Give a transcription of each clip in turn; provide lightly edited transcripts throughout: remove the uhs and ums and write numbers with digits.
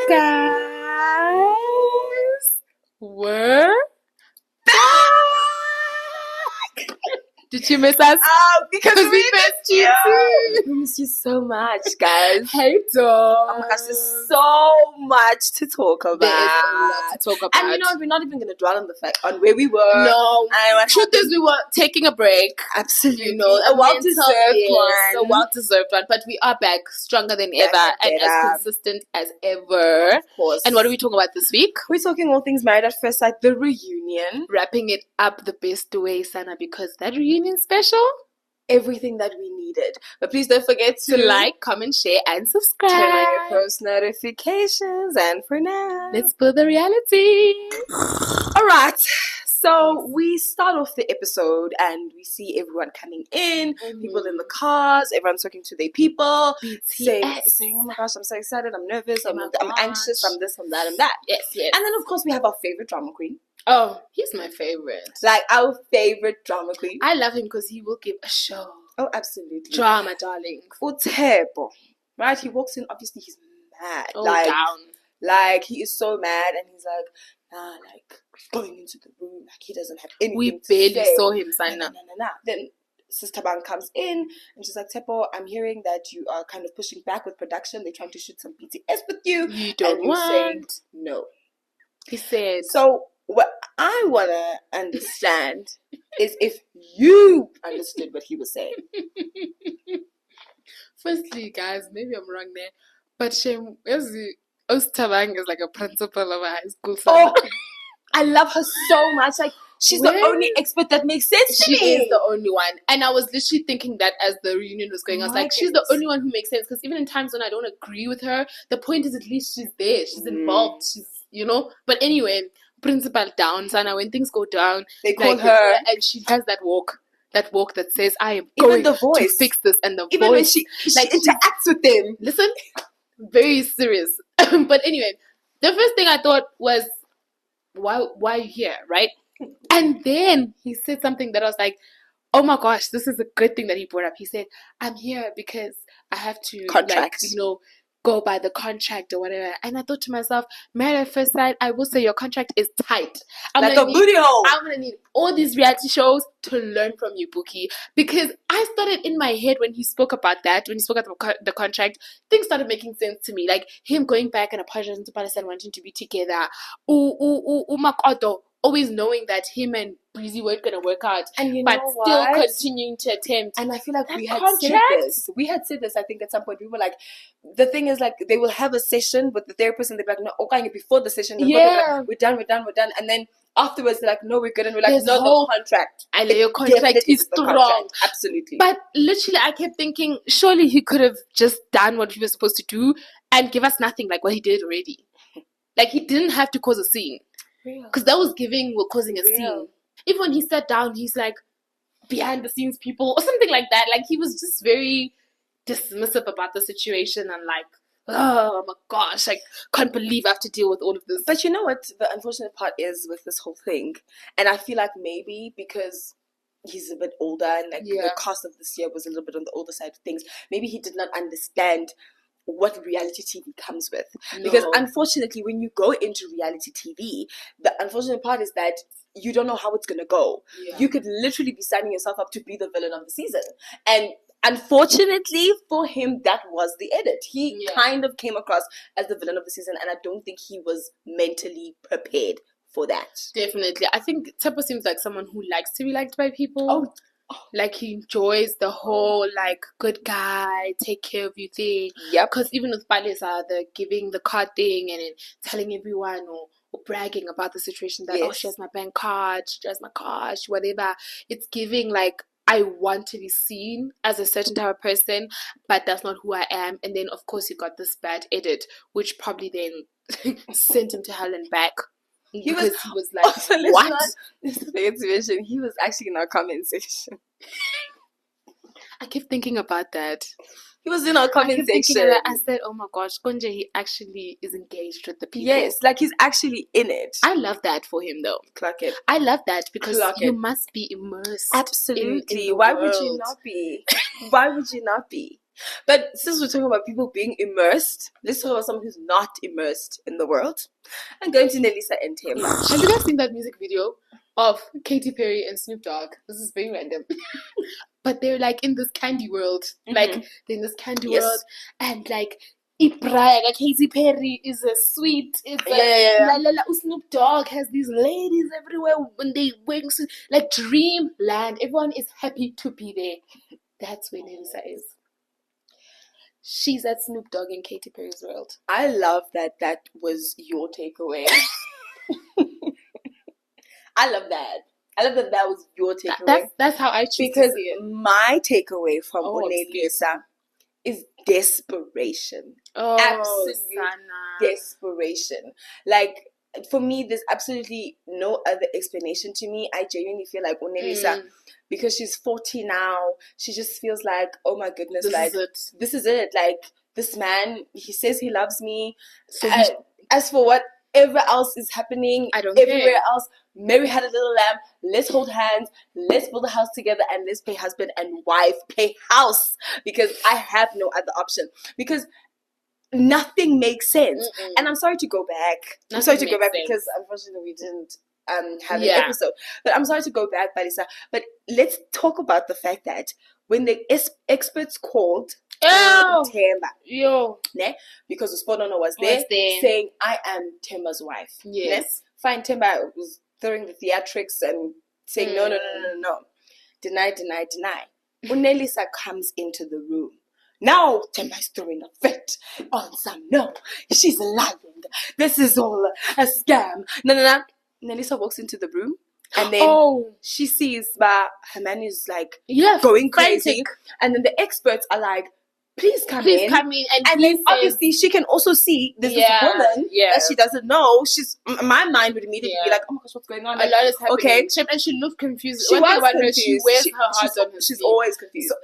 guys? We're back! Did you miss us? Because we missed you. We missed you so much, guys. Hey, dog. Oh my gosh, there's so much to talk about. There is a lot to talk about. And you know, we're not even going to dwell on the fact on where we were. No. And Truth is, we were taking a break. Absolutely. You know, a well-deserved one. A well-deserved one. But we are back stronger than ever and as consistent as ever. Of course. And what are we talking about this week? We're talking all things Married at First Sight, the reunion. Wrapping it up the best way, Sana, because that reunion special, everything that we needed. But please don't forget to like, comment, share, and subscribe. Turn on your post notifications. And for now, let's build the reality. All right. So we start off the episode and we see everyone coming in, people in the cars, everyone's talking to their people, saying, oh my gosh, I'm so excited, I'm nervous, I'm anxious, I'm this, I'm that, I'm that. Yes. And then, of course, we have our favorite drama queen. Oh, he's my favorite. Like, our favorite drama queen. I love him because he will give a show. Oh, absolutely. Drama, darling. Utebo. Right? He walks in, obviously, he's mad. Oh, down. Like, he is so mad, and he's like, like, going into the room, like, he doesn't have anything we to barely say. saw him, Sana. Nah. Then Sister Bang comes in, and she's like, Tepo, I'm hearing that you are kind of pushing back with production. They're trying to shoot some BTS with you. You don't and want. Saying no. He said. So, what I want to understand is if you understood what he was saying. Firstly, guys, maybe I'm wrong there, but Shem, Ostabang is like a principal of a high school. Oh, I love her so much. Like, she's the only expert that makes sense to me. She is the only one. And I was literally thinking that as the reunion was going, I was like, she's the only one who makes sense. Because even in times when I don't agree with her, the point is at least she's there. She's involved. She's, But anyway, principal down, Sana, when things go down, they call her. And she has that walk that says, I am going to fix this. And the even voice. When she interacts with them. Listen, very serious. But anyway, the first thing I thought was, why are you here, right? And then he said something that I was like, oh my gosh, this is a good thing that he brought up. He said, I'm here because I have to go by the contract or whatever. And I thought to myself, Married at First Sight, I will say your contract is tight. Like a booty hole. I'm going to need all these reality shows to learn from you, Buki. Because I started in my head when he spoke about that, when he spoke about the contract, things started making sense to me. Like him going back and apologizing to Palestine, wanting to be together. Makoto, always knowing that him and Breezy weren't going to work out, and but still continuing to attempt. And I feel like we had said this. We had said this, I think, at some point. We were like, the thing is, like, they will have a session with the therapist and they're like, no, okay, before the session, we're done. And then afterwards, they're like, no, we're good. And we're like, no, the contract. I your contract is strong. Contract. Absolutely. But literally, I kept thinking, surely he could have just done what he was supposed to do and give us nothing like what he did already. Like, he didn't have to cause a scene. Because that was causing a scene. Even when he sat down, he's like, behind the scenes people or something like that. Like, he was just very dismissive about the situation and like, oh my gosh, like, can't believe I have to deal with all of this. But you know what the unfortunate part is with this whole thing? And I feel like maybe because he's a bit older and like the cast of this year was a little bit on the older side of things, maybe he did not understand what reality TV comes with. No. Because unfortunately, when you go into reality TV, the unfortunate part is that you don't know how it's going to go. Yeah. You could literally be signing yourself up to be the villain of the season. And unfortunately for him, that was the edit. He kind of came across as the villain of the season, and I don't think he was mentally prepared for that. Definitely. I think Tepo seems like someone who likes to be liked by people. Like, he enjoys the whole, like, good guy, take care of you thing. Yep. Because even with Palisa, the giving the card thing and then telling everyone or bragging about the situation that, she has my bank card, she has my card, whatever. It's giving, like, I want to be seen as a certain type of person, but that's not who I am. And then, of course, you got this bad edit, which probably then sent him to hell and back. He was like, what? He was actually in our comment section. I kept thinking about that. He was in our comment section. I said, oh my gosh, Konje, he actually is engaged with the people. Yes, like he's actually in it. I love that for him though. Clock it. I love that because you must be immersed. Absolutely. Why would you not be? Why would you not be? But since we're talking about people being immersed, let's talk about someone who's not immersed in the world. I'm going to Nelisa and Themba. Have you guys seen that music video of Katy Perry and Snoop Dogg? This is very random. But they're like in this candy world. Like they're in this candy world, and like Ibrahim, like Katy Perry is a sweet. It's La La La. Snoop Dogg has these ladies everywhere when they wearing like dreamland. Everyone is happy to be there. That's where Nelisa is. She's at Snoop Dogg and Katy Perry's world. I love that was your takeaway. I love that. I love that was your takeaway. That's how I choose because to see it. My takeaway from Nelisa is desperation. Oh, absolute Sana. Desperation. Like, for me, there's absolutely no other explanation to me. I genuinely feel like Nelisa, because she's 40 now, she just feels like, oh my goodness, this is it. Like, this man, he says he loves me. So as for whatever else is happening, I don't everywhere care. else, Mary had a little lamb. Let's hold hands. Let's build a house together, and let's play husband and wife, play house, because I have no other option. Because nothing makes sense. And I'm sorry to go back. Because unfortunately we didn't have an episode. But I'm sorry to go back, Balisa. But let's talk about the fact that when the experts called Themba, because Uspodono was there saying, I am Themba's wife. Yes. Fine, Themba was throwing the theatrics and saying, no. Deny. Nelisa comes into the room. Now Themba is throwing a fit on some. No, she's lying. This is all a scam. No. Nelisa walks into the room, and then she sees that her man is like going crazy. And then the experts are like, please come in. And then obviously she can also see there's this woman that she doesn't know. My mind would immediately be like, oh my gosh, what's going on? Like, a lot is happening. Okay. And she looked confused. She wears her heart on her sleeve. She's always confused.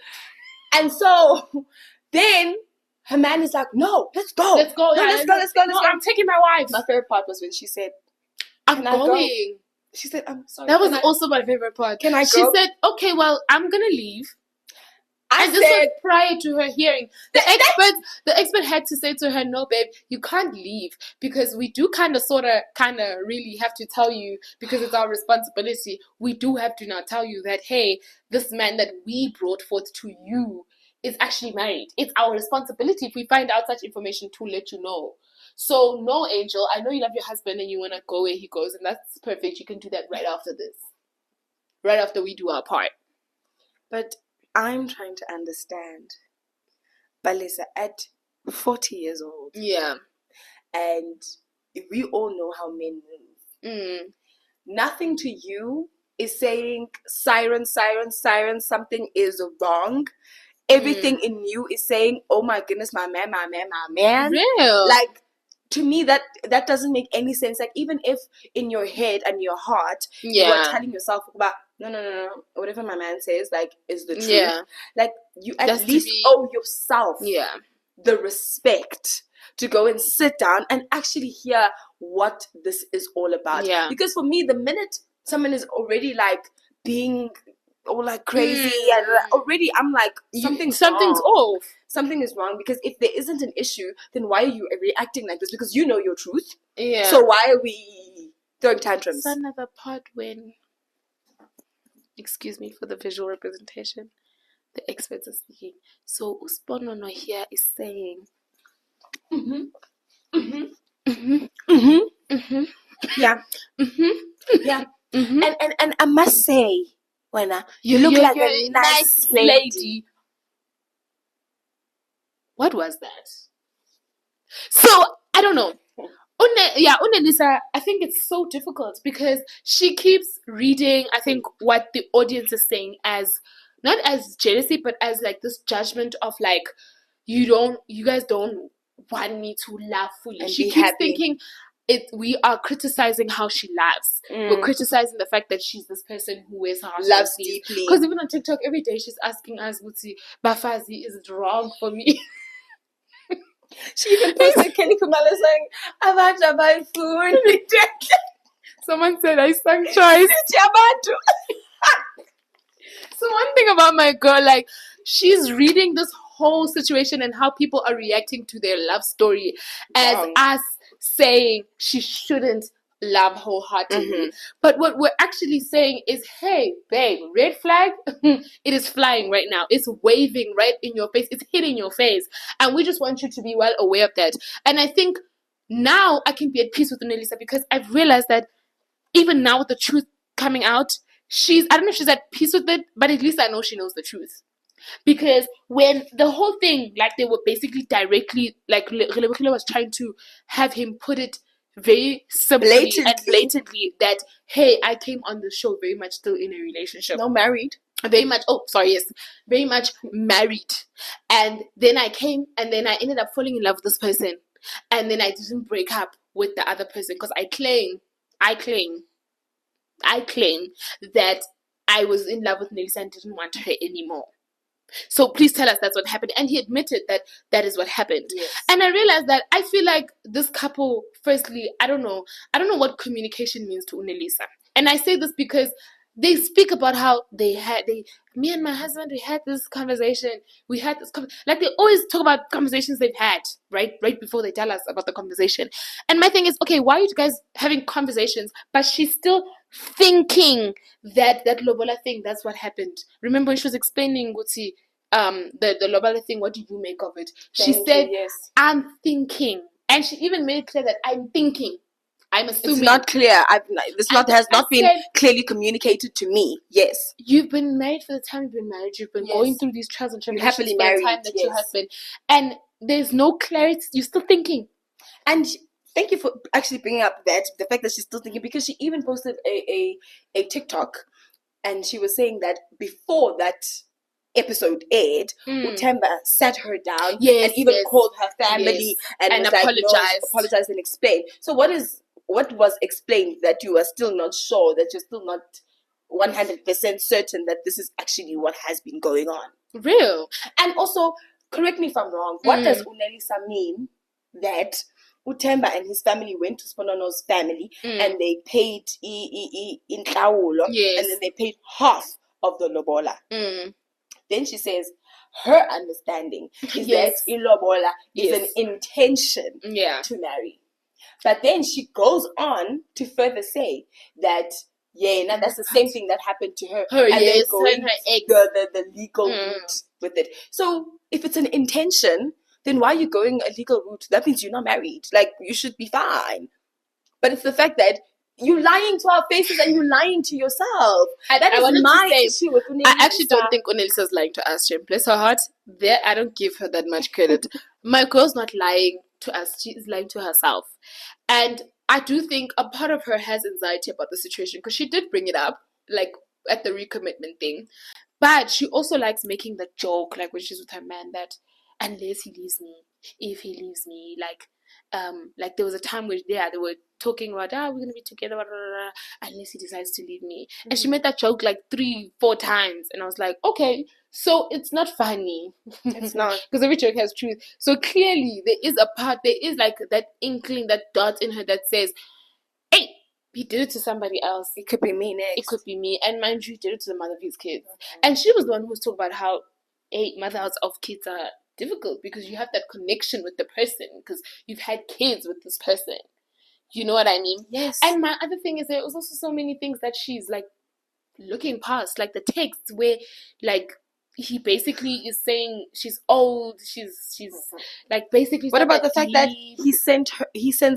So then her man is like, no, let's go. Let's go. Let's go. I'm taking my wife. My favorite part was when she said, I'm going. She said, I'm sorry. That was also my favorite part. Can I go? She said, okay, well, I'm going to leave. This was prior to her hearing. The expert had to say to her, no, babe, you can't leave, because we do kind of really have to tell you, because it's our responsibility. We do have to now tell you that, hey, this man that we brought forth to you is actually married. It's our responsibility, if we find out such information, to let you know. So, no, Angel, I know you love your husband and you want to go where he goes, and that's perfect. You can do that right after this. Right after we do our part. But I'm trying to understand. Balisa, at 40 years old. Yeah. And we all know how men move. Nothing to you is saying, siren, something is wrong. Everything in you is saying, oh my goodness, my man. Real. Like, to me, that doesn't make any sense. Like, even if in your head and your heart, you are telling yourself about, no, whatever my man says, like, is the truth. Yeah. Like, you at least owe yourself the respect to go and sit down and actually hear what this is all about. Yeah. Because for me, the minute someone is already, like, being all like crazy and already I'm like, something's off. Something is wrong, because if there isn't an issue, then why are you reacting like this? Because you know your truth. Yeah. So why are we throwing tantrums? It's another part when, excuse me for the visual representation, the experts are speaking. So Usponono here is saying, yeah, yeah, and I must say, Wena, you look like a nice lady. What was that? So, I don't know. Unelisa, I think it's so difficult because she keeps reading, I think, what the audience is saying as, not as jealousy, but as like this judgment of like, you guys don't want me to laugh fully. And she keeps thinking, we are criticizing how she laughs. We're criticizing the fact that she's this person who wears her heart loves deeply. Because even on TikTok every day she's asking us, Bafazi, is it wrong for me? She even posted Kelly Kumalo saying, Abaja buy food. Someone said I sang choice. So one thing about my girl, like, she's reading this whole situation and how people are reacting to their love story as us saying she shouldn't love wholeheartedly. But what we're actually saying is, hey, babe, red flag, it is flying right now. It's waving right in your face. It's hitting your face. And we just want you to be well aware of that. And I think now I can be at peace with Unelisa because I've realized that even now with the truth coming out, I don't know if she's at peace with it, but at least I know she knows the truth. Because when the whole thing, like they were basically directly, like Relebogile was trying to have him put it very simply and blatantly that, hey, I came on the show very much still in a relationship. No, married. Very much, very much married. And then I came and then I ended up falling in love with this person. And then I didn't break up with the other person because I claim that I was in love with Nelisa and didn't want her anymore. So please tell us that's what happened. And he admitted that that is what happened. Yes. And I realized that I feel like this couple, firstly, I don't know what communication means to Unelisa. And I say this because they speak about how me and my husband, we had this conversation. Like they always talk about conversations they've had, right before they tell us about the conversation. And my thing is, okay, why are you guys having conversations? But she's still thinking that lobola thing, that's what happened. Remember when she was explaining Guti, the lobola thing, what do you make of it? She said, yes. I'm thinking. And she even made it clear that I'm thinking. I'm assuming. It's not clear. Has not been clearly communicated to me. Yes. You've been married for the time you've been married. You've been going through these trials and tribulations happily for married, the time that you have been. And there's no clarity. You're still thinking. And thank you for actually bringing up the fact that she's still thinking, because she even posted a TikTok and she was saying that before that episode aired, Utemba sat her down and even called her family and was apologized and explained. So what was explained that you are still not sure, that you're still not 100% certain that this is actually what has been going on? Real. And also, correct me if I'm wrong, what does Unelisa mean that Utemba and his family went to Sponono's family and they paid in Tlaulo, and then they paid half of the lobola? Then she says her understanding is that ilobola is an intention to marry. But then she goes on to further say that that's the same thing that happened to her. And then going the legal route with it. So if it's an intention, then why are you going a legal route? That means you're not married. Like, you should be fine. But it's the fact that you're lying to our faces and you're lying to yourself. That is my issue with Unelisa. I actually don't think Unelisa's lying to us, Jim. Bless her heart. There, I don't give her that much credit. My girl's not lying to us. She is lying to herself. And I do think a part of her has anxiety about the situation because she did bring it up, like, at the recommitment thing. But she also likes making the joke, like, when she's with her man, that unless he leaves me, if he leaves me, like there was a time where they were talking about, we're gonna be together, blah, blah, blah, unless he decides to leave me. And she made that joke like 3-4 times, and I was like, okay, so it's not funny. It's not, because every joke has truth. So clearly there is like that inkling, that dot in her that says, hey, he did it to somebody else. It could be me next. It could be me. And mind you, he did it to the mother of his kids. And she was the one who was talking about how, hey, mothers of kids are difficult because you have that connection with the person because you've had kids with this person. You know what I mean? Yes. And my other thing is there was also so many things that she's like looking past, like the text where like he basically is saying she's old, she's like basically. What about the fact that he sends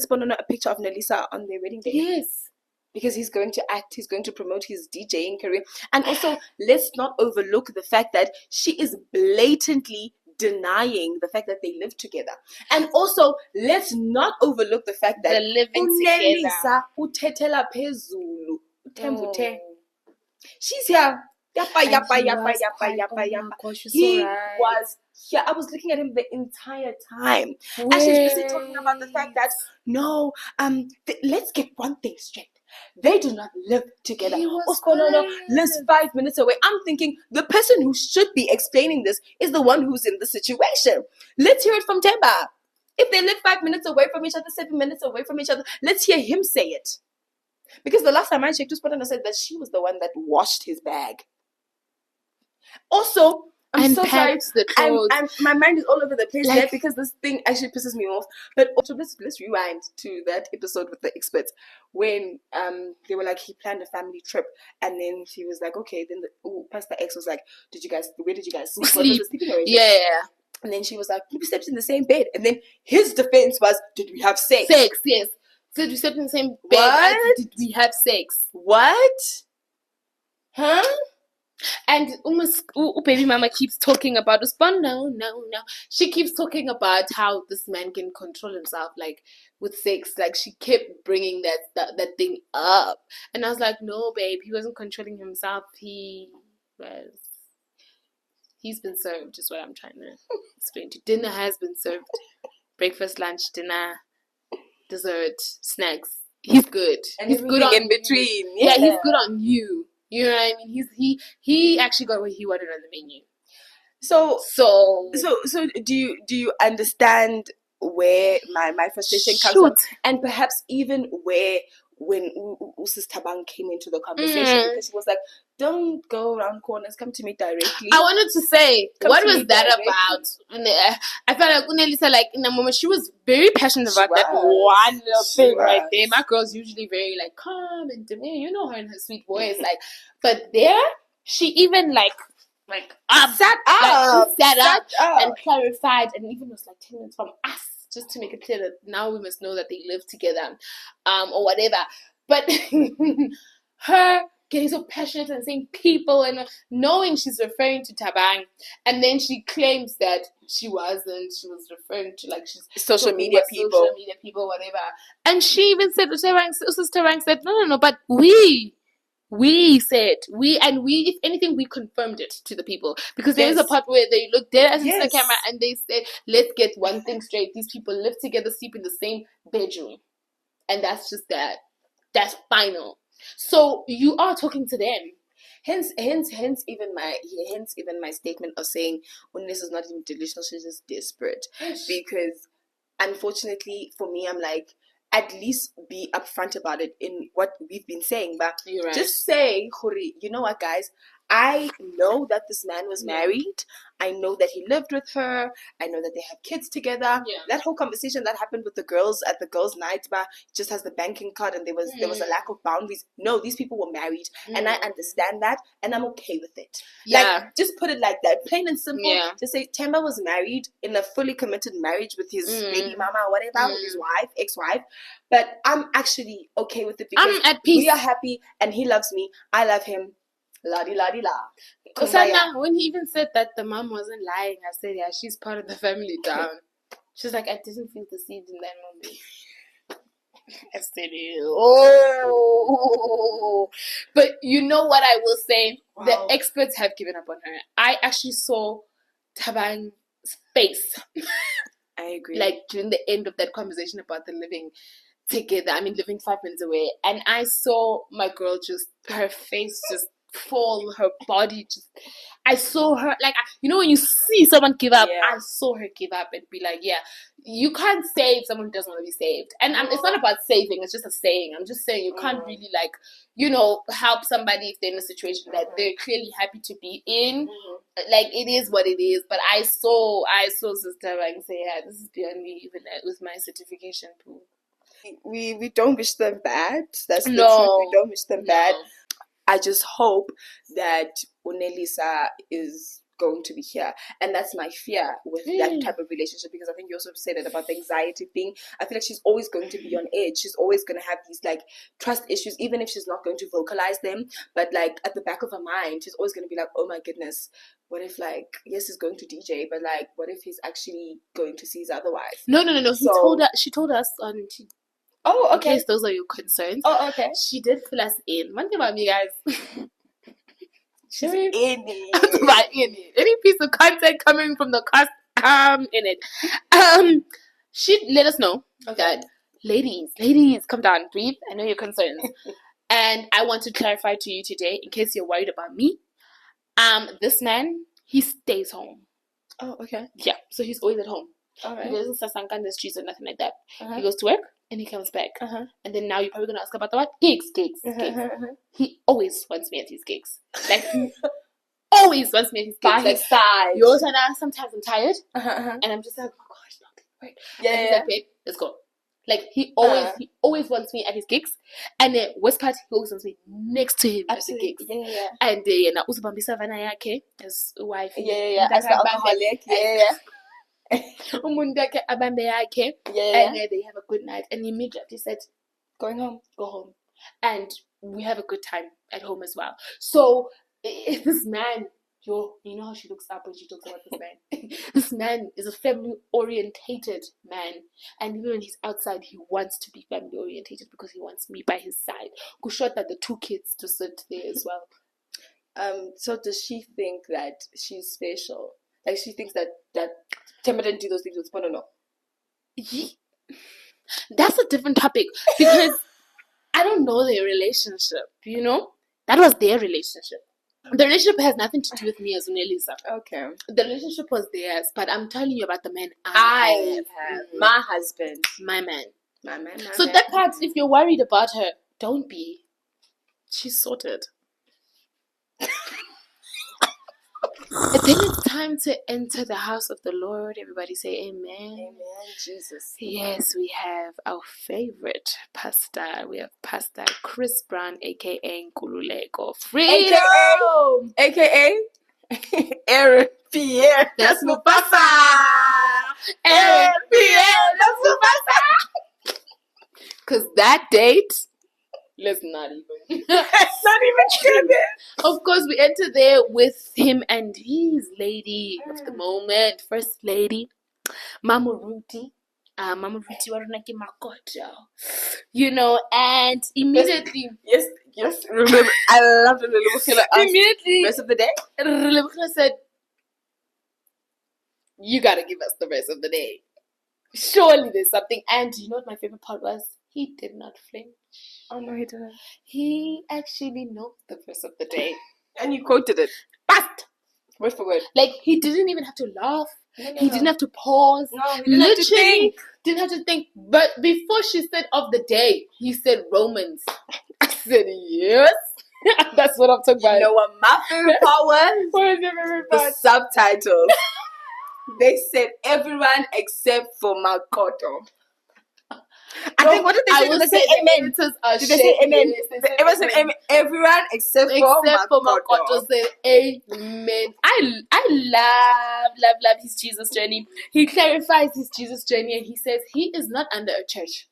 Sponono a picture of Nelisa on their wedding day? Yes. Because he's going to act, he's going to promote his DJing career. And also, let's not overlook the fact that she is blatantly denying the fact that they live together. And also, let's not overlook the fact that they're living together. Utetela phezulu, utembute. She's here. Yappa. He was here. I was looking at him the entire time. And she's busy talking about the fact that, no, let's get one thing straight. They do not live together. Lives 5 minutes away. I'm thinking the person who should be explaining this is the one who's in the situation. Let's hear it from Temba. If they live 5 minutes away from each other, 7 minutes away from each other, let's hear him say it. Because the last time I checked, Sponono said that she was the one that washed his bag. Also, unpacks the clothes. My mind is all over the place Like- there because this thing actually pisses me off. But also, let's rewind to that episode with the experts when they were like, he planned a family trip, and then he was like, okay, then Pastor X was like, where did you guys sleep? What was the sleeping arrangement? Yeah. And then she was like, we slept in the same bed. And then his defense was, did we have sex? Sex, yes. Said we slept in the same bed. What? Did we have sex? What? Huh? And baby mama keeps talking about this, but no. She keeps talking about how this man can control himself, like with sex. Like she kept bringing that thing up, and I was like, no, babe, he wasn't controlling himself. He's been served. Is what I'm trying to explain to you. Dinner has been served. Breakfast, lunch, dinner, dessert, snacks. He's good. And he's good on in between. Yeah, he's good on you. You know what I mean? He actually got what he wanted on the menu. So do you understand where my frustration comes from? And perhaps even where when Sis Tabang came into the conversation, because she was like, don't go around corners, come to me directly. I wanted to say, what was that about? I felt like Unelisa, like in a moment, she was very passionate about that one little thing right there. My girl's usually very like calm and demure, you know her and her sweet voice, like, but there she even sat up and clarified, and even was like 10 minutes from us, just to make it clear that now we must know that they live together, or whatever. But her getting so passionate and saying people and knowing she's referring to Tabang, and then she claims that she wasn't. She was referring to like she's social media people, whatever. And she even said, Tabang said, no, but we said, if anything, we confirmed it to the people. Because there is a part where they looked dead at the camera and they said, let's get one thing straight. These people live together, sleep in the same bedroom. And that's just that. That's final. So you are talking to them. Hence even my statement of saying, when this is not even delusional, she's just desperate. Because unfortunately for me, I'm like, at least be upfront about it in what we've been saying. But just say, Khuri, you know what, guys? I know that this man was married. I know that he lived with her. I know that they have kids together. Yeah. That whole conversation that happened with the girls at the girls' night bar just has the banking card and there was a lack of boundaries. No, these people were married, and I understand that, and I'm okay with it. Yeah. Like, just put it like that, plain and simple. Yeah. Just say Themba was married in a fully committed marriage with his baby mama or whatever, with his wife, ex-wife. But I'm actually okay with it because I'm at peace. We are happy, and he loves me. I love him. La-di-la-di-la. Kusana, when he even said that the mom wasn't lying, I said, yeah, she's part of the family down. She's like, I didn't feel the seeds in that movie. I said, oh. But you know what I will say? Wow. The experts have given up on her. I actually saw Tabang's face. I agree. Like, during the end of that conversation about the living together. I mean, living 5 minutes away. And I saw my girl just, her face just fall, her body just, I saw her, like, you know when you see someone give up, I saw her give up and be like, yeah, you can't save someone who doesn't want to be saved. And it's not about saving, it's just a saying. I'm just saying you can't really, like, you know, help somebody if they're in a situation that they're clearly happy to be in. Like, it is what it is. But I saw Sister and say, yeah, this is beyond me, even with my certification pool. We don't wish them bad. That's the truth. We don't wish them bad. I just hope that Unelisa is going to be here. And that's my fear with that type of relationship, because I think you also said it about the anxiety thing. I feel like she's always going to be on edge. She's always going to have these like trust issues, even if she's not going to vocalize them. But like at the back of her mind, she's always going to be like, oh my goodness, what if like, yes, he's going to DJ, but like, what if he's actually going to see his other wife? No. She told us on... Oh, okay. In case those are your concerns. Oh, okay. She did fill us in. One thing about me, guys. She's in it. Any piece of content coming from the cast, in it. She let us know that, ladies, come down, breathe. I know your concerns. And I want to clarify to you today, in case you're worried about me. This man, he stays home. Oh, okay. Yeah, so he's always at home. All right. He doesn't sasanka in the streets or nothing like that. He goes to work. And he comes back. And then now you're probably going to ask about the what? Gigs. He always wants me at his gigs. Like, always wants me at his by gigs. his side. You also know, sometimes I'm tired, and I'm just like, oh gosh, no, wait. And he's like, babe, let's go. Like he always wants me at his gigs, and then worst part, he always wants me next to him at the gigs. And na uzibambisa vana yakhe as wife. As the alcoholic. Umuntu wakhe abambe yakhe, and they have a good night. And immediately said, going home, go home, and we have a good time at home as well. So this man. You know how she looks up when she talks about this man. This man is a family-orientated man. And even when he's outside, he wants to be family-orientated because he wants me by his side. Kushota the 2 kids to sit there as well. So does she think that she's special? Like she thinks that Temba didn't do those things with Spono? That's a different topic. Because I don't know their relationship, you know? That was their relationship. The relationship has nothing to do with me as Unelisa. Okay. The relationship was theirs, but I'm telling you about the man I have. My husband. My man. My man. So that part, if you're worried about her, don't be. She's sorted. And then it's time to enter the house of the Lord. Everybody say amen. Amen, Jesus. Yes, we have our favorite pastor. We have Pastor Chris Brown, a.k.a. Nkululeko Freedom. A.k.a. Aaron Pierre. That's Mufasa. Aaron Pierre. That's Mufasa. Because that date... Let's not even. Let's not even get it. Of course, we enter there with him and his lady of the moment, First Lady, Mama Ruti. Mama Ruti Warunaki Makoto. You know, and immediately. Yes. Remember, I love the little killer. Immediately. Rest of the day? Rebecca said, you gotta give us the rest of the day. Surely there's something. And you know what my favorite part was? He did not flinch. Oh, no, he didn't. He actually knows the rest of the day. And you quoted it. Fast! Word for word. Like, he didn't even have to laugh. No. He didn't have to pause. No, he didn't have to think. Didn't have to think. But before she said of the day, he said Romans. I said, yes. That's what I'm talking about. You know what my favorite part was? What is your favorite part? The subtitles. They said everyone except for Makoto. I think, what did they say? Did they say amen? Did they say amen? It was an amen. Everyone except for Makoto said amen. I love his Jesus journey. He clarifies his Jesus journey and he says he is not under a church.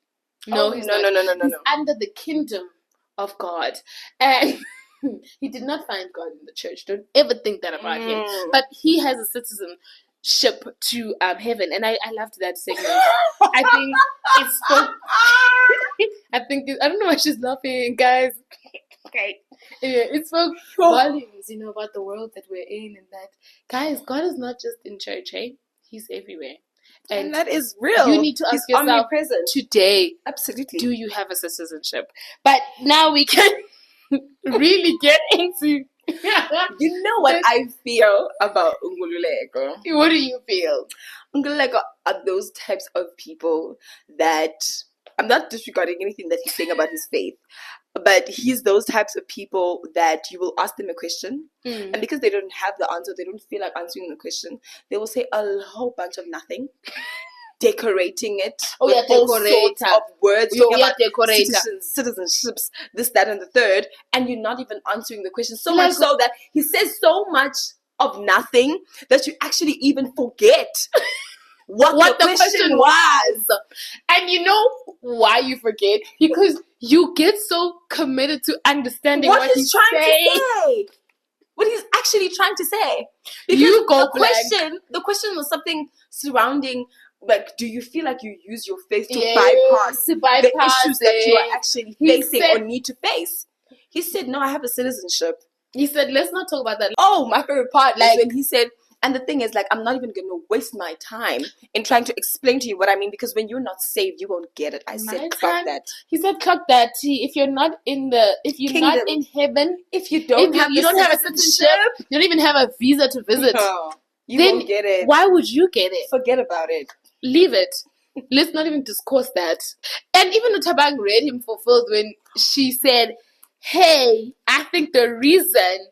No, he's not. No. He's under the kingdom of God. And he did not find God in the church. Don't ever think that about him. But he has a citizenship to heaven, and I loved that segment. I think it's so. I don't know why she's laughing, guys. Okay, yeah, it spoke volumes, you know, about the world that we're in, and that guys, God is not just in church, hey? He's everywhere, and that is real. You need to ask yourself today. Absolutely, do you have a citizenship? But now we can really get into. You know what I feel about Ngululeko? What do you feel? Ngululeko are those types of people that, I'm not disregarding anything that he's saying about his faith, but he's those types of people that you will ask them a question, and because they don't have the answer, they don't feel like answering the question, they will say a whole bunch of nothing. Decorating it with all sorts of words, citizenships, this, that, and the third, and you're not even answering the question. So much so that he says so much of nothing that you actually even forget what the question was. And you know why you forget? Because you get so committed to understanding what he's trying to say. What he's actually trying to say. Because the question was something surrounding, like, do you feel like you use your faith to bypass the issues that you are actually facing or need to face? He said, no, I have a citizenship. He said, let's not talk about that. Oh, my favorite part is when he said, and the thing is, like, I'm not even going to waste my time in trying to explain to you what I mean, because when you're not saved, you won't get it. I said, clock that. He said, clock that. If you're not in not in heaven, if you don't have a citizenship, you don't even have a visa to visit. You won't get it. Why would you get it? Forget about it. Leave it. Let's not even discuss that. And even Utabang read him fulfilled when she said, hey, I think the reason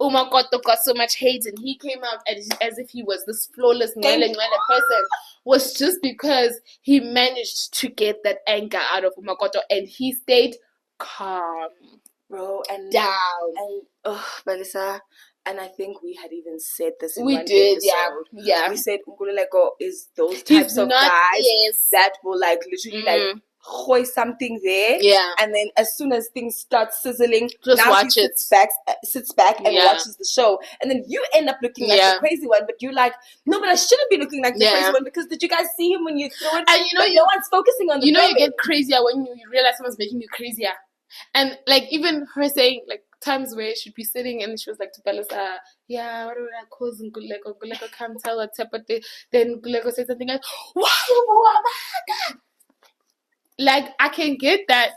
Umakoto got so much hate and he came out as if he was this flawless person, was just because he managed to get that anger out of Umakoto and he stayed calm. Bro, and down. And, Balisa, and I think we had even said this in one episode. Yeah. We said Nkululeko is those types of guys that will like literally like hoist something there, and then as soon as things start sizzling, just now watch he sits back and watches the show, and then you end up looking like the crazy one, but you're like, no, but I shouldn't be looking like the crazy one because did you guys see him when you throw it? And no one's focusing on the you get crazier when you realize someone's making you crazier, and like even her saying like times where she'd be sitting and she was like to Balisa, what do I call Nkululeko? Nkululeko can't tell what's happened. Then Nkululeko said something like, why? Like, I can get that.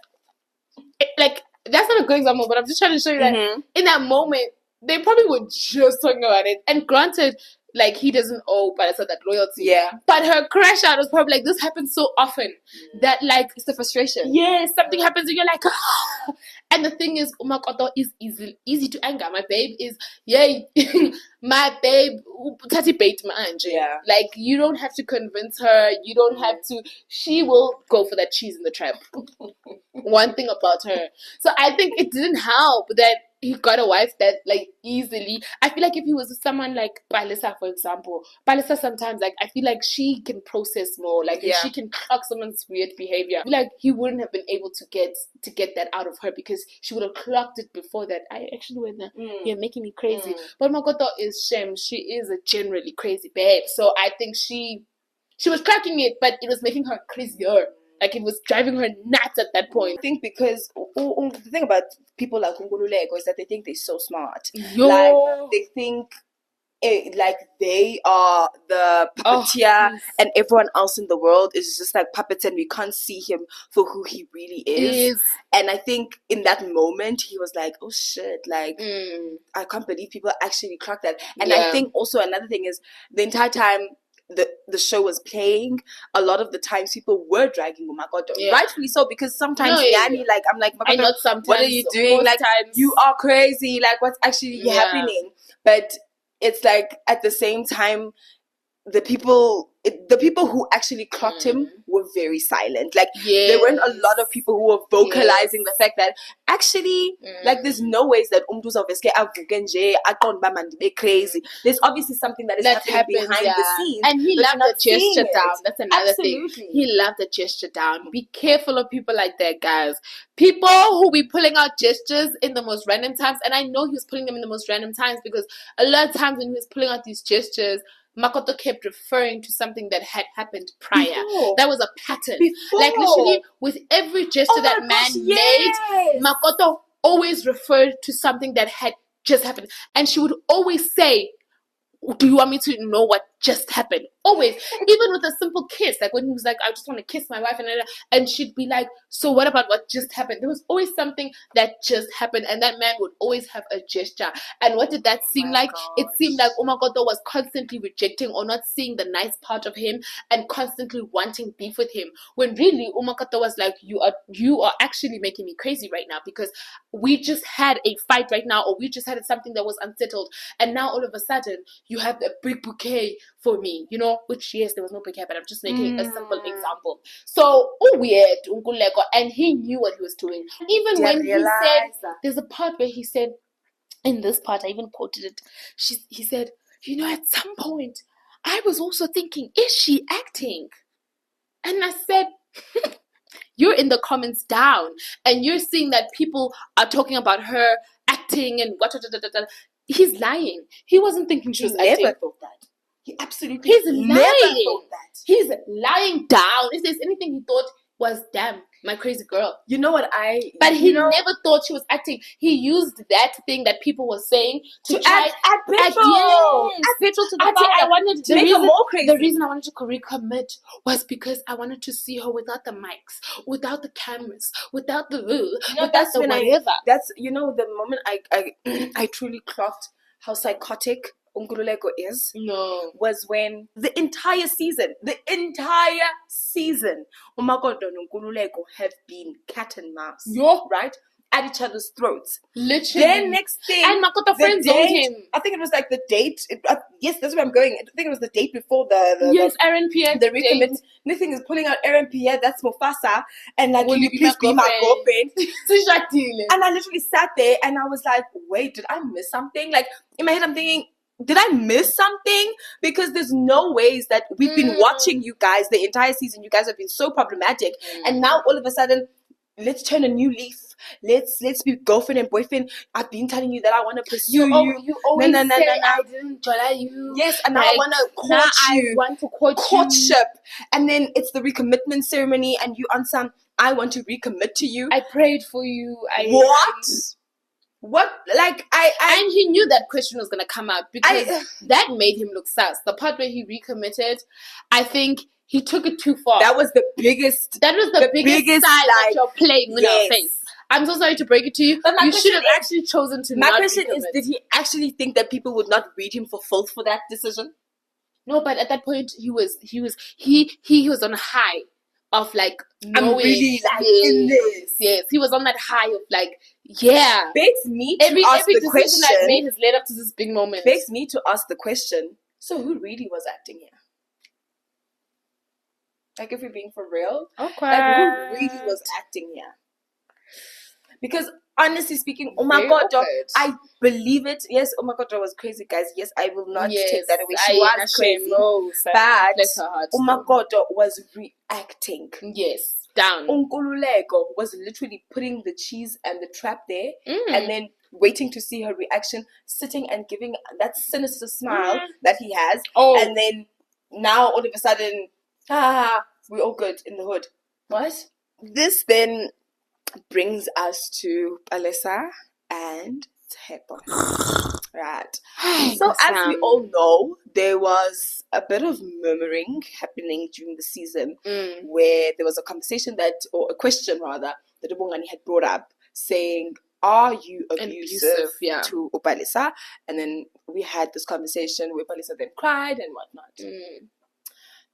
Like, that's not a good example, but I'm just trying to show you that in that moment, they probably were just talking about it. And granted, like, he doesn't owe Balisa that loyalty. Yeah. But her crash out was probably like, this happens so often that, like, it's the frustration. Yeah, something happens and you're like, ah. And the thing is, Umakoto is easy to anger. My babe is, my babe, tati bait manje. Yeah. Like, you don't have to convince her. You don't have to. She will go for that cheese in the trap. One thing about her. So I think it didn't help that he got a wife that, like, easily. I feel like if he was with someone like Balisa, for example, Balisa sometimes, like, I feel like she can process more. Like, if she can clock someone's weird behavior, I feel like he wouldn't have been able to get that out of her because she would have clocked it before that. I actually went there. You're making me crazy. But Makoto is Shem. She is a generally crazy babe. So I think she was cracking it, but it was making her crazier. Like, it was driving her nuts at that point. I think because the thing about people like Nkululeko is that they think they're so smart. Like, they think like they are the puppeteer and everyone else in the world is just like puppets and we can't see him for who he really is. And I think in that moment he was like, oh shit, like I can't believe people actually clocked that. And I think also another thing is the entire time the show was playing, a lot of the times people were dragging Umakoto. Rightfully so, because sometimes like I'm like, I know sometimes, what are you doing? Like you are crazy, like what's actually happening? But it's like at the same time the people who actually clocked him were very silent. Like there weren't a lot of people who were vocalizing the fact that actually like there's no ways that Umtuzaveske avugenje aqonba mandi be crazy. There's obviously something that is happening behind the scenes. And he loved the gesture down. That's another thing. He loved the gesture down. Be careful of people like that, guys. People who be pulling out gestures in the most random times, and I know he was pulling them in the most random times because a lot of times when he was pulling out these gestures, Makoto kept referring to something that had happened prior. That was a pattern. Like literally with every gesture that man made, Makoto always referred to something that had just happened. And she would always say, do you want me to know what just happened? Always. Even with a simple kiss. Like when he was like, I just want to kiss my wife. And she'd be like, so what about what just happened? There was always something that just happened. And that man would always have a gesture. And what did that seem like? Gosh. It seemed like Umakoto was constantly rejecting or not seeing the nice part of him and constantly wanting beef with him. When really Umakoto was like, you are actually making me crazy right now because we just had a fight right now or we just had something that was unsettled. And now all of a sudden you have a big bouquet for me, you know, which yes, there was no bouquet, but I'm just making a simple example. So, weird, Nkululeko, and he knew what he was doing. Even when he said, there's a part where he said, in this part, I even quoted it, he said, you know, at some point, I was also thinking, is she acting? And I said, you're in the comments down, and you're seeing that people are talking about her acting and what. He's lying. He wasn't thinking she was acting. Never thought that. He absolutely never thought that. He's lying down. If there's anything he thought was, damn, my crazy girl. You know what But he never thought she was acting. He used that thing that people were saying to try add petrol. Add petrol to the fire. I wanted to make her more crazy. The reason I wanted to recommit was because I wanted to see her without the mics, without the cameras, without the that's the whatever. That's the moment I truly clocked how psychotic Nkululeko is was when the entire season, Umakoto and Nkululeko have been cat and mouse, right? at each other's throats. Literally. Then next thing, and Makoto friends zoned him. I think it was like the date. Yes, that's where I'm going. I think it was the date before the Aaron Pierre. The recommit. Nothing is pulling out Aaron Pierre. That's Mufasa, and like, will you please be my girlfriend? And I literally sat there and I was like, wait, did I miss something? Like in my head, I'm thinking, did I miss something? Because there's no ways that we've been watching you guys the entire season. You guys have been so problematic, and now all of a sudden, let's turn a new leaf. Let's be girlfriend and boyfriend. I've been telling you that I want to pursue you. You always say I didn't join you. Yes, and now I want to court you. I want to courtship. And then it's the recommitment ceremony, and you answer, I want to recommit to you. I prayed for you. What? Like, and he knew that question was going to come out because that made him look sus. The part where he recommitted, I think he took it too far. That was the biggest. That was the biggest sign that you're playing in our face. I'm so sorry to break it to you. But you should have actually chosen to not recommit. My question is, did he actually think that people would not read him for filth for that decision? No, but at that point, he was on a high of like knowing. I'm really like in this. Yes, he was on that high of like, yeah. Begs me to ask the question. Every decision I've made has led up to this big moment. Begs me to ask the question. So who really was acting here? Like, if we're being for real, okay. Like, who really was acting here? Because honestly speaking, oh my God, I believe it. Yes, oh my God, that was crazy, guys. Yes, I will not take that away. She was crazy, but oh my God, was reacting. Yes, down. Nkululeko was literally putting the cheese and the trap there, and then waiting to see her reaction, sitting and giving that sinister smile that he has, and then now all of a sudden, we're all good in the hood. What? This then brings us to Palesa and Tshepo. Right. So as we all know, there was a bit of murmuring happening during the season where there was a conversation or a question rather, that Bongani had brought up saying, are you abusive to Palesa? And then we had this conversation where Palesa then cried and whatnot.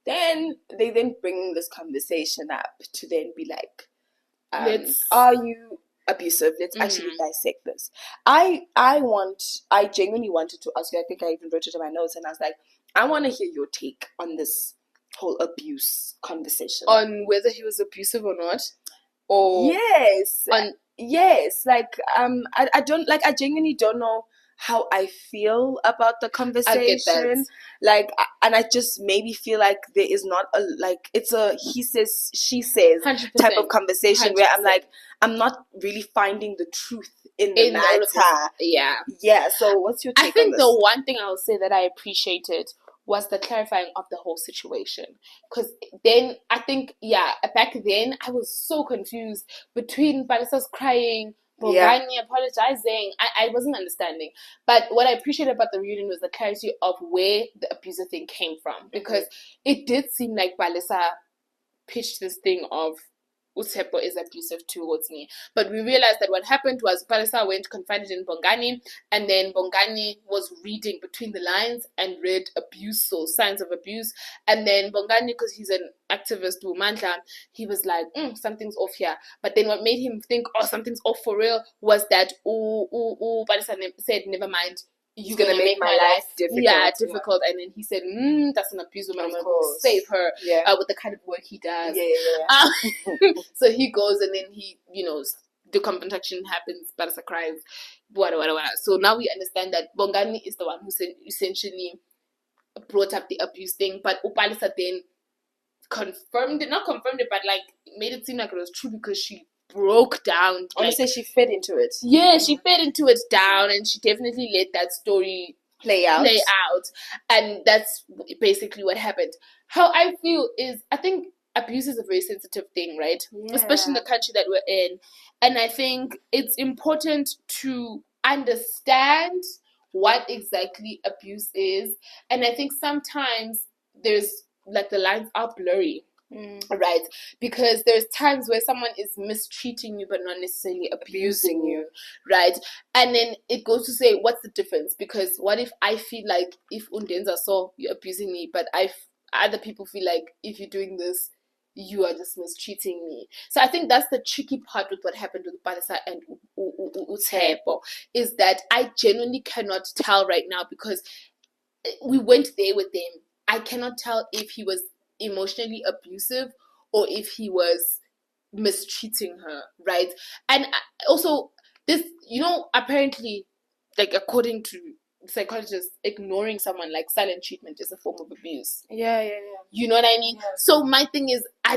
Then they bring this conversation up to then be like, are you abusive? Let's actually dissect this. I genuinely wanted to ask you. I think I even wrote it in my notes, and I was like, I want to hear your take on this whole abuse conversation. On whether he was abusive or not, or yes, like I don't like. I genuinely don't know how I feel about the conversation. Like, and I just maybe feel like there is not it's a he says, she says 100%. Type of conversation 100%. Where I'm like, I'm not really finding the truth in the matter. Yeah. So what's your take I think on this? the one thing I would say that I appreciated was the clarifying of the whole situation. Because then, I think, back then, I was so confused between Palesa's crying, Bongani apologizing. I wasn't understanding. But what I appreciated about the reunion was the clarity of where the abuser thing came from. Because it did seem like Palesa pitched this thing of Tshepo is abusive towards me. But we realized that what happened was Palesa went confided in Bongani, and then Bongani was reading between the lines and read abuse or signs of abuse. And then Bongani, because he's an activist, Mandla, he was like, something's off here. But then what made him think, something's off for real, was that Palesa said, never mind, you're gonna make my life difficult. Yeah, difficult. And then he said, that's an abuse woman. I'm gonna go save her with the kind of work he does. So he goes, and then he, the confrontation happens, Palesa cries, whatever. So now we understand that Bongani is the one who essentially brought up the abuse thing, but Palesa then not confirmed it, but like made it seem like it was true because she broke down. Honestly, she fed into it. Yeah, she fed into it down, and she definitely let that story play out. And that's basically what happened. How I feel is, I think abuse is a very sensitive thing, right? Yeah. Especially in the country that we're in. And I think it's important to understand what exactly abuse is. And I think sometimes there's, like, the lines are blurry. Right, because there's times where someone is mistreating you but not necessarily abusing you, right? And then it goes to say, what's the difference? Because what if I feel like, if Undenza saw you're abusing me, but other people feel like if you're doing this, you are just mistreating me. So I think that's the tricky part with what happened with Palesa and Tshepo, is that I genuinely cannot tell right now because we went there with them. I cannot tell if he was emotionally abusive or if he was mistreating her, right? And also this, apparently, like according to psychologists, ignoring someone like silent treatment is a form of abuse. Yeah. You know what I mean? Yeah. So my thing is, I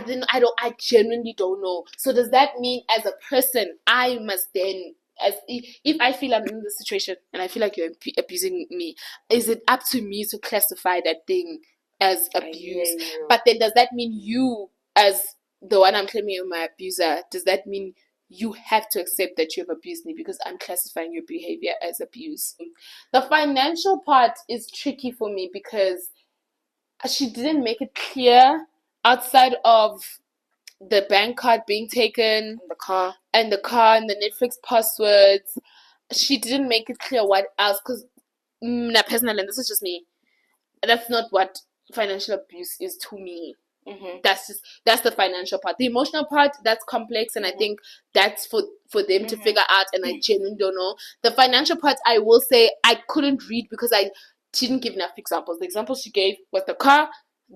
genuinely don't know. So does that mean as a person, I must then, as if I feel I'm in this situation and I feel like you're abusing me, is it up to me to classify that thing as abuse? But then does that mean you, as the one I'm claiming you're my abuser, does that mean you have to accept that you've abused me because I'm classifying your behavior as abuse? The financial part is tricky for me because she didn't make it clear outside of the bank card being taken, the car and the Netflix passwords. She didn't make it clear what else, because personally, and this is just me, that's not what financial abuse is to me. Mm-hmm. That's the financial part. The emotional part, that's complex, and I think that's for them to figure out, and I genuinely don't know. The financial part, I will say I couldn't read because she didn't give enough examples. The examples she gave was the car,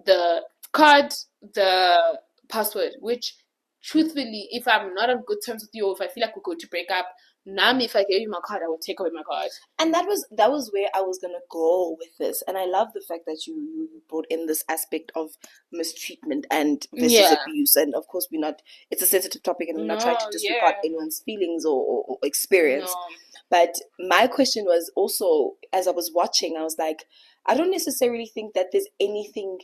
the card, the password, which truthfully, if I'm not on good terms with you, or if I feel like we're going to break up, if I gave you my card, I would take away my card. And that was where I was gonna go with this. And I love the fact that you brought in this aspect of mistreatment and versus abuse. And of course, it's a sensitive topic, and we're not trying to disregard anyone's feelings or experience. No. But my question was also, as I was watching, I was like, I don't necessarily think that there's anything,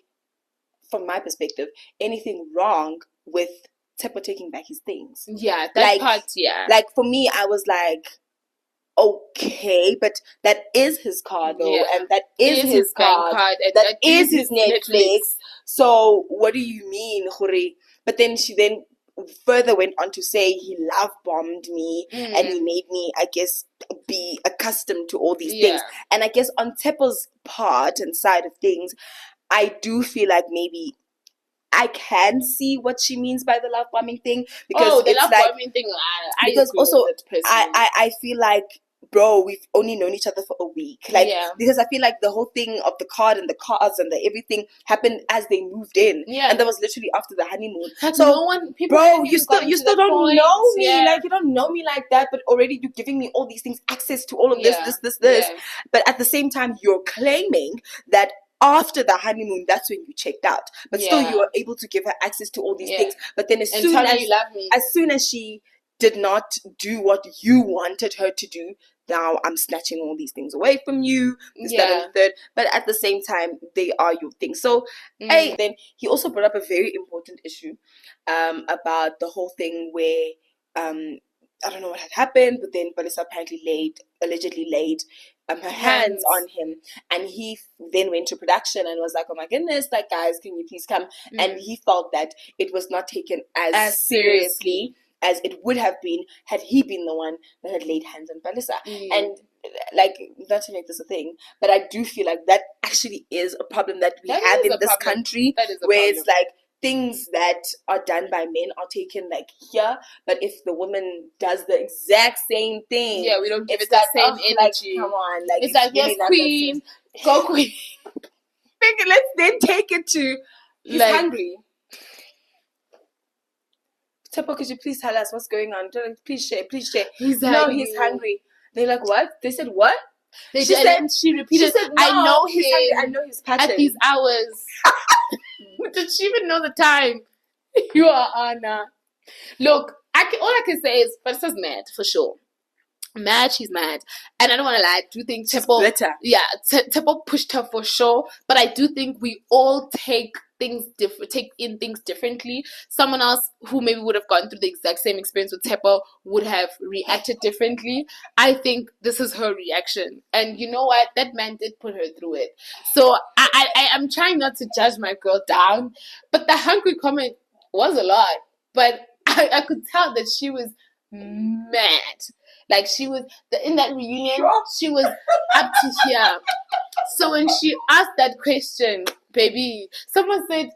from my perspective, anything wrong with Tshepo taking back his things. Yeah, that part, yeah. Like, for me, I was like, okay, but that is his car, though, and that is his card, and that is his Netflix. So, what do you mean, Khuri? But then she further went on to say he love bombed me and he made me, I guess, be accustomed to all these things. And I guess on Tshepo's part and side of things, I do feel like maybe I can see what she means by the love bombing thing, because the love bombing thing. Because also I feel like, bro, we've only known each other for a week. Because I feel like the whole thing of the card and the cars and the everything happened as they moved in. Yeah. And that was literally after the honeymoon. So, bro, you still don't know me. Yeah. Like, you don't know me like that, but already you're giving me all these things, access to all of this. Yeah. But at the same time, you're claiming that after the honeymoon, that's when you checked out. But still, you were able to give her access to all these things. But then as soon as she did not do what you wanted her to do, now I'm snatching all these things away from you, that, and the third. But at the same time, they are your things. So, then he also brought up a very important issue about the whole thing where, I don't know what had happened, but then Palesa apparently allegedly laid her hands on him, and he then went to production and was like, oh my goodness, like, guys, can you please come? And he felt that it was not taken as seriously as it would have been had he been the one that had laid hands on Palesa. And like, not to make this a thing, but I do feel like that actually is a problem that we have in this country, where it's like, things that are done by men are taken like here, but if the woman does the exact same thing, we don't give it that same energy. Like, come on, like, it's like, yes, queen, go queen. Let's then take it to, he's hungry. Tshepo, could you please tell us what's going on? Please share. He's hungry. They're like, what? They said what? She repeated, no, I know he's hungry. I know his pattern. At these hours. Did she even know the time? You are Anna. Look, all I can say is, Palesa's mad for sure. She's mad, and I don't want to lie. I do think Tshepo pushed her for sure, but I do think we all take in things differently. Someone else who maybe would have gone through the exact same experience with Tshepo would have reacted differently. I think this is her reaction, and you know what? That man did put her through it. So I'm trying not to judge my girl down, but the hungry comment was a lot. But I could tell that she was mad. Like, she was in that reunion, she was up to here. So when she asked that question, baby, someone said,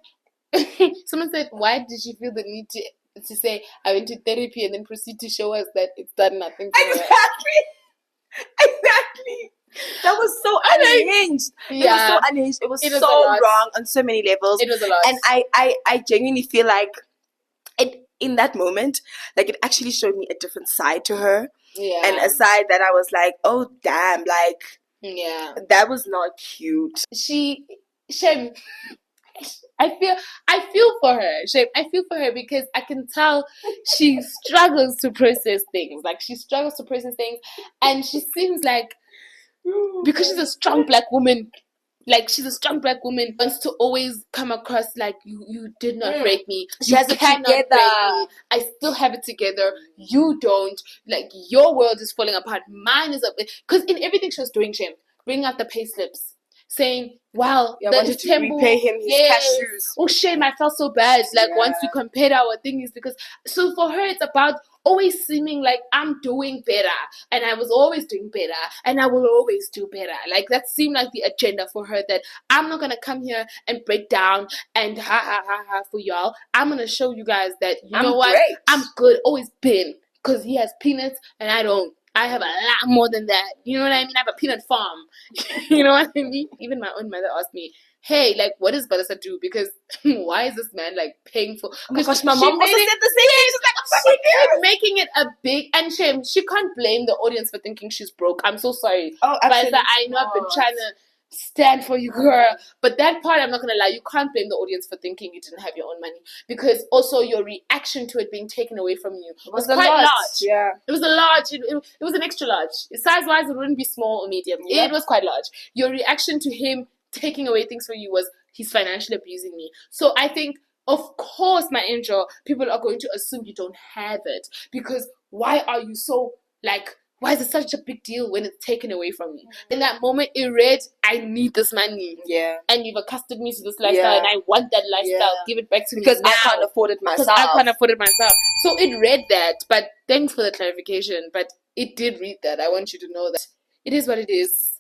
Someone said, why did she feel the need to say, I went to therapy and then proceed to show us that it's done nothing for her? Exactly. That was so unhinged. It was so unhinged. It was so wrong on so many levels. It was a lot. And I genuinely feel like in that moment, like, it actually showed me a different side to her. Yeah. And a side that I was like, oh damn, like, yeah, that was not cute. Shame. I feel for her. Shame. I feel for her because I can tell she struggles to process things. Like, she struggles to process things, and she seems like, because she's a strong black woman, wants to always come across like you did not break me. She has it together. Break me. I still have it together. You don't. Like, your world is falling apart. Mine is up. Because in everything she was doing, Shame, bringing out the pay slips, saying, wow, I wanted to repay him his cashews. Oh, Shame, I felt so bad. Like, once we compared our things, because so for her it's about always seeming like I'm doing better, and I was always doing better, and I will always do better. Like, that seemed like the agenda for her, that I'm not gonna come here and break down and ha for y'all. I'm gonna show you guys that know what, great. I'm good, always been, because he has peanuts and I don't. I have a lot more than that. You know what I mean? I have a peanut farm. You know what I mean? Even my own mother asked me, hey, like, what does Balasa do? Because why is this man, like, paying for... Oh my gosh, my mom also said the same thing. She's like, she's making it a big... And she can't blame the audience for thinking she's broke. I'm so sorry. Oh, absolutely. Balasa, I know I've been trying to stand for you, girl. But that part, I'm not going to lie, you can't blame the audience for thinking you didn't have your own money. Because also your reaction to it being taken away from you was quite large. Yeah. It was a large. It was an extra large. Size-wise, it wouldn't be small or medium. It was quite large. Your reaction to him taking away things from you was, he's financially abusing me. So I think, of course, my angel, people are going to assume you don't have it. Because why are you so, like... Why is it such a big deal when it's taken away from me? In that moment, it read, I need this money. Yeah. And you've accustomed me to this lifestyle, and I want that lifestyle. Give it back to me because now. I can't afford it myself. So it read that, but thanks for the clarification. But it did read that. I want you to know that it is what it is.